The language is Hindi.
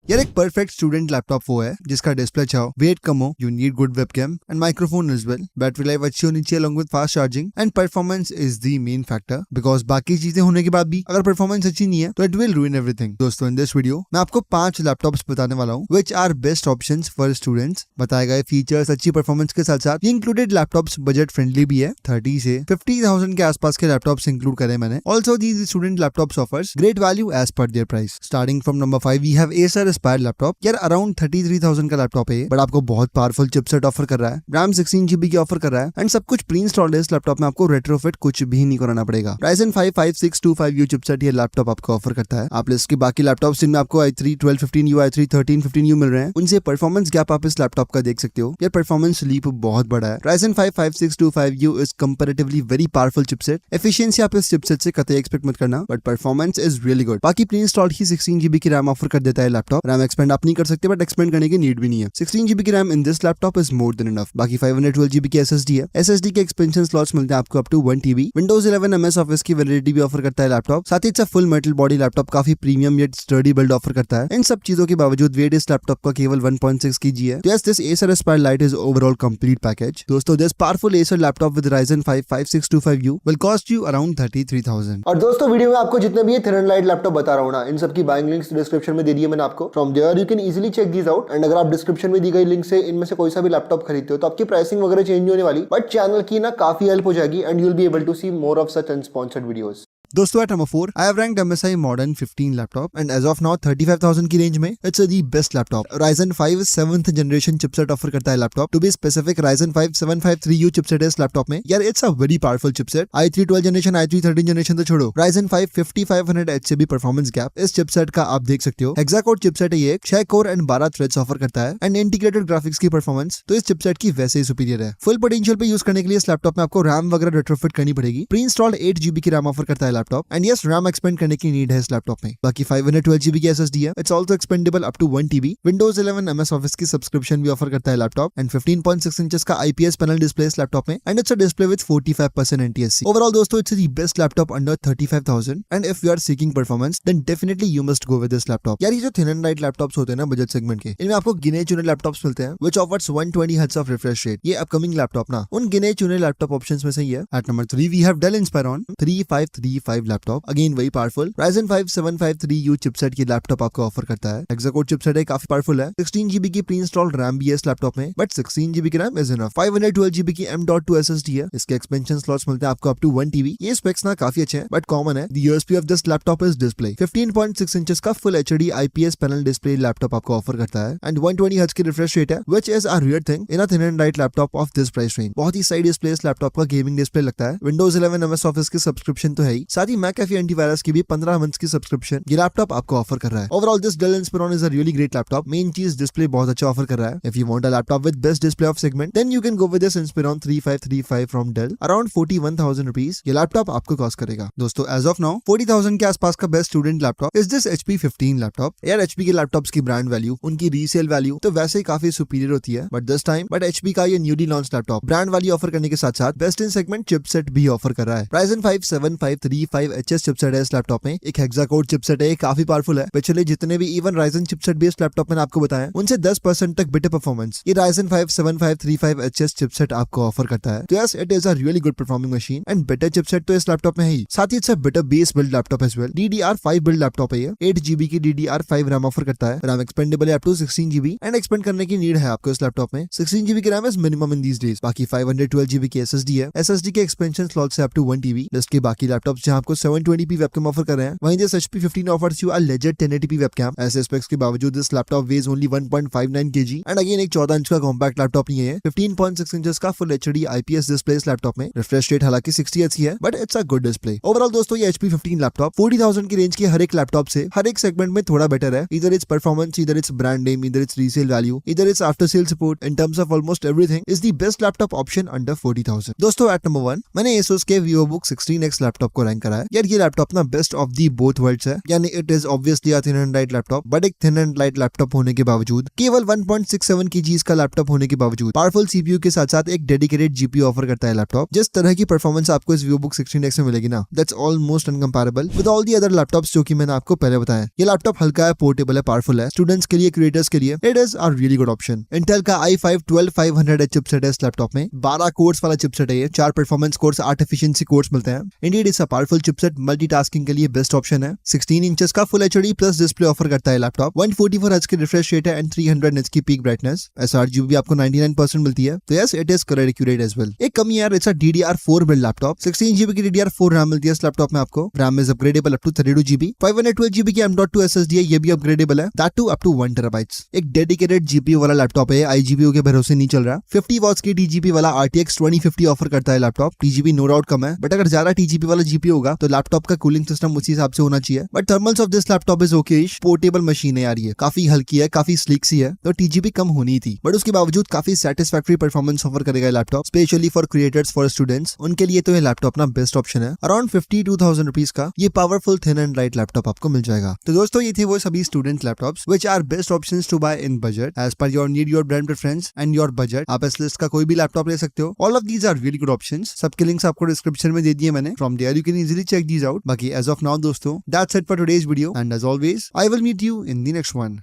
यार एक परफेक्ट स्टूडेंट लैपटॉप वो है जिसका डिस्प्ले अच्छा हो, वेट कम हो, you need good webcam and microphone as well, battery life अच्छी होनी चाहिए along with fast charging and performance is the main factor because बाकी चीजें होने के बाद भी अगर परफॉर्मेंस अच्छी नहीं है तो इट विल रूइन एवरीथिंग। दोस्तों इन दिस वीडियो मैं आपको 5 लैपटॉप्स बताने वाला हूँ which are best options for students. बताए गए फीचर्स अच्छी परफॉर्मेंस के साथ साथ ये इंक्लूडेड लैपटॉप्स बजट फ्रेंडली भी है, 30 से 50,000 के आसपास के लैपटॉप्स इंक्लूड करे मैंने। Also these student laptops offers great value as per their price. Starting from number 5 we have Acer Aspire laptop. यार अराउंड 33,000 का लैपटॉप है बट आपको बहुत पावरफुल चिपसेट ऑफर कर रहा है, रैम 16GB की ऑफर कर रहा है एंड सब कुछ प्री इंस्टॉल्ड है। इस लैपटॉप में आपको रेट्रोफिट कुछ भी नहीं कराना पड़ेगा। Ryzen 5 5625U चिपसेट ये लैपटॉप आपको ऑफर करता है। आप लिस्ट के बाकी लैपटॉप्स जिनमें आपको i3 1215U i3 1315U मिल रहे हैं उनसे परफॉर्मेंस गैप आप इस लैपटॉप का देख सकते हो। यार परफॉर्मेंस लीप बहुत बड़ा है। Ryzen 5 5625U is comparatively very powerful chipset. Efficiency आप इस चिपसेट से कतई एक्सपेक्ट मत करना but performance is really good. बाकी प्री इंस्टॉल्ड ही 16GB की रैम ऑफर कर देता है लैपटॉप। रैम एक्सपेंड आप नहीं कर सकते बट एक्सपेंड करने की नीड भी नहीं है। 16GB की RAM in this laptop is more than enough. बाकी 512GB की SSD है। SSD के एक्सपेंशन स्लॉट्स मिलते हैं आपको up to 1TB। Windows 11 MS office की वैलिडिटी भी ऑफर करता है लैपटॉप। साथ ही फुल मेटल बॉडी लैपटॉप काफी premium yet sturdy build offer करता है। इन सब चीजों के बावजूद वेट इस लैपटॉप का केवल 1.6 kg है। Yes this Acer Aspire Lite is overall complete package। दोस्तों this powerful Acer laptop with Ryzen 5 5625U will cost you around 33,000। और दोस्तों वीडियो में आपको जितने भी ये थिन एंड लाइट लैपटॉप बता रहा हूँ ना इन सब की बाइंग लिंक्स डिस्क्रिप्शन में दे दी है मैंने आपको। From there you can easily check these out and अगर आप डिस्क्रिप्शन में दी गई लिंक से इनमें से कोई सा भी लैपटॉप खरीदते हो तो आपकी प्राइसिंग वगैरह चेंज नहीं होने वाली बट चैनल की ना काफी हेल्प हो जाएगी and you will be able to see more of such unsponsored videos. दोस्तों at number 4 I have ranked MSI Modern 15 laptop and as of now 35,000 की रेंज में it's the best laptop. Ryzen 5 7th generation chipset offer करता है laptop. To be specific Ryzen 5 753U chipset है इस लैपटॉप में। यार it's a very powerful chipset. i3 12 generation i3 13 generation तो छोड़ो, Ryzen 5 5500H से भी परफॉर्मेंस गैप इस चिपसेट का आप देख सकते हो। हेक्साकोर चिपसेट है ये, 6 कोर एंड 12 थ्रेड्स ऑफर करता है एंड इंटीग्रेटेड ग्राफिक्स की परफॉर्मेंस तो इस चिपसेट की वैसे ही सुपीरियर है। फुल पोटेंशियल पे यूज करने के लिए इस लैपटॉप में आपको रैम वगैरह रेट्रोफिट करनी पड़ेगी। प्री इंस्टॉल्ड 8GB की रैम ऑफर करता है laptop and yes RAM expand करने की नीड है इस लैपटॉप में। बाकी 512GB की SSD है। It's also expandable up to 1TB। Windows 11 MS office की सब्सक्रिप्शन भी ऑफर करता है लैपटॉप एंड 15.6 इंचेस का IPS पैनल डिस्प्ले इस लैपटॉप में and it's a display with 45% NTSC। Overall दोस्तों it's the best laptop under 35,000 and if you are seeking performance then definitely you must go with this laptop. यार ये जो थिन एंड लाइट लैपटॉप्स होते हैं ना बजट सेगमेंट के, इनमें आपको गिने चुने लैपटॉप्स मिलते हैं which offers 120 hertz of refresh rate. ये अपकमिंग लैपटॉप ना उन गिने चुने लैपटॉप ऑप्शंस में से ही है। At number 3 we have Dell Inspiron 3535 laptop. Again वही पावरफुल Ryzen 5 753U चिपसेट की लैपटॉप आपको ऑफर करता है। हेक्साकोर चिपसेट है, काफी पावरफुल है। 16GB की प्री इंस्टॉल्ड रैम भी है इस लैपटॉप में बट 16GB की रैम इज इनफ। 512GB की M.2 SSD है। इसके एक्सपेंशन स्लॉट्स मिलते हैं आपको अप टू 1TB। ये स्पेक्स ना काफी अच्छे हैं बट कॉमन है। The USP of this laptop is display. 15.6 inches का full HD IPS panel display laptop आपको ऑफर करता है एंड 120 हर्ट्ज की रिफ्रेश रेट है which is a rare thing in a thin and light laptop of this price range. बहुत ही सही डिस्प्ले इस लैपटॉप का गेमिंग डिस्प्ले लगता है। Windows 11 MS ऑफिस की सब्सक्रिप्शन तो है ही, साथ ही McAfee एंटीवायरस की भी 15 मंथ्स की सब्सक्रिप्शन ये लैपटॉप आपको ऑफर कर रहा है। Overall this Dell Inspiron is a really great laptop. Main चीज डिस्प्ले बहुत अच्छा ऑफर कर रहा है। If you want a laptop with best display of segment then you can go with this Inspiron 3535 from Dell। Around 41,000 rupees ये लैपटॉप आपको कॉस्ट करेगा। दोस्तों एज ऑफ नाउ 40,000 के आसपास का best student laptop is this HP 15 laptop. यार HP के लैपटॉप्स की ब्रांड वैल्यू, उनकी रीसेल वैल्यू तो वैसे ही काफी सुपीरियर होती है बट दिस टाइम HP का ये newly launch laptop brand value offer करने के साथ साथ बेस्ट इन सेगमेंट चिपसेट भी ऑफर कर रहा है। Ryzen 5 7535HS चिपसेट है इस लैपटॉप में। एक हेक्साकोर चिपसेट है, काफी पावरफुल है। पिछले जितने भी even Ryzen chipset based laptop मैंने आपको बताया उनसे 10% तक बेटर परफॉर्मेंस ये Ryzen 5 7535HS चिपसेट आपको ऑफर करता है। तो yes it is a really good performing machine and better chipset तो इस लैपटॉप में है ही, साथ ही it's a better base build laptop as well. DDR5 build laptop है ये। 8GB की DDR5 रैम ऑफर करता है। रैम एक्सपेंडेबल है up to 16GB and expand करने की नीड है आपको इस लैपटॉप में। 16GB की RAM is minimum in these days. बाकी 512GB की SSD है। SSD के एक्सपेंशन स्लॉट से अप टू 1TB। लिस्ट के बाकी लैपटॉप्स जहां आपको 720p वेबकैम ऑफर कर रहे हैं वहीं this HP 15 offers you a legend 1080p webcam. ऐसे स्पेक्स के बावजूद this laptop weighs only 1.59 kg and again एक 14 इंच का कॉम्पैक्ट लैपटॉप नहीं है। 15.6 इंचेस का फुल HD IPS डिस्प्ले इस लैपटॉप में। रिफ्रेश रेट हालांकि 60 Hz है but it's a good display. Overall दोस्तों ये HP 15 लैपटॉप 40,000 की रेंज के हर एक लैपटॉप से हर एक सेगमेंट में थोड़ा बेटर है। इधर इट्स परफॉर्मेंस, इधर इट्स ब्रांड नेम, इधर इट्स रीसेल वैल्यू, इधर it's after sale support. In terms of almost everything is the best laptop option under 40,000। दोस्तों एट नंबर 1 मैंने Asus के VivoBook 16X लैपटॉप को रैंक करा है यार ये लैपटॉप ना best of the both worlds है, यानी it is obviously a thin and light laptop, but एक थिन एंड लाइट लैपटॉप होने के बावजूद, केवल 1.67 kg का लैपटॉप होने के बावजूद पावरफुल सीपीयू के साथ साथ एक डेडिकेटेड जीपीयू ऑफर करता है लैपटॉप। जिस तरह की परफॉर्मेंस आपको इस VivoBook 16X में मिलेगी ना, that's almost incomparable with all the other laptops जो कि मैंने आपको पहले बताया। ये लैपटॉप हल्का है, पोर्टेबल है, पावरफुल है, स्टूडेंट्स के लिए, क्रिएटर्स के लिए it is a really good option. Intel का i5 12500H चिपसेट है इस लैपटॉप में, 12 कोर्स वाला चिपसेट है ये, 4 परफॉर्मेंस कोर्स, 8 एफिशिएंसी कोर्स मिलते हैं। Indeed it's a powerful chipset, multitasking के लिए बेस्ट ऑप्शन है। 16 इंचेस का full HD plus display offer करता है लैपटॉप, 144 हर्ट्ज की रिफ्रेश रेट है एंड 300 निट्स की पीक ब्राइटनेस। sRGB भी आपको 99% मिलती है, तो yes it is colour accurate as well. एक कमी यार, it's a DDR4 build laptop, 16GB की DDR4 रैम मिलती है इस लैपटॉप में आपको, RAM is upgradeable up to 32GB, 512GB की M.2 SSD है, ये भी अपग्रेडेबल है, that too up to 1 TB। एक डेडिकेटेड GPU वाला लैपटॉप है, iGPU के भरोसे नहीं चल रहा। 50 वॉट्स की TGP वाला RTX 2050 ऑफर करता है लैपटॉप, TGP नो डाउट कम है, बट अगर ज्यादा TGP वाला GPU होगा तो लैपटॉप का कूलिंग सिस्टम उसी हिसाब से होना चाहिए। But thermals of this laptop is Okesh, portable machine है यार, ये काफी हल्की है, काफी स्लीक सी है, तो TGP कम होनी थी, बट उसके बावजूद काफी सेटिस्फैक्टरी परफॉर्मेंस ऑफर करेगा laptop, specially for creators, for students, उनके लिए तो ये लैपटॉप ना बेस्ट ऑप्शन है। अराउंड 52,000 रुपीज का ये powerful thin and light laptop आपको मिल जाएगा। तो दोस्तों ये थे वो सभी student laptops which are best options to buy in budget as per your need, your brand preference and your budget. आप इस लिस्ट का कोई भी लैपटॉप ले सकते हो। All of these are really good options, सबके लिंक्स आपको डिस्क्रिप्शन में दे दिए मैंने, from there you can easily check these out. बाकी एज ऑफ नाउ दोस्तों that's it for today's video and as always I will meet you in the next one.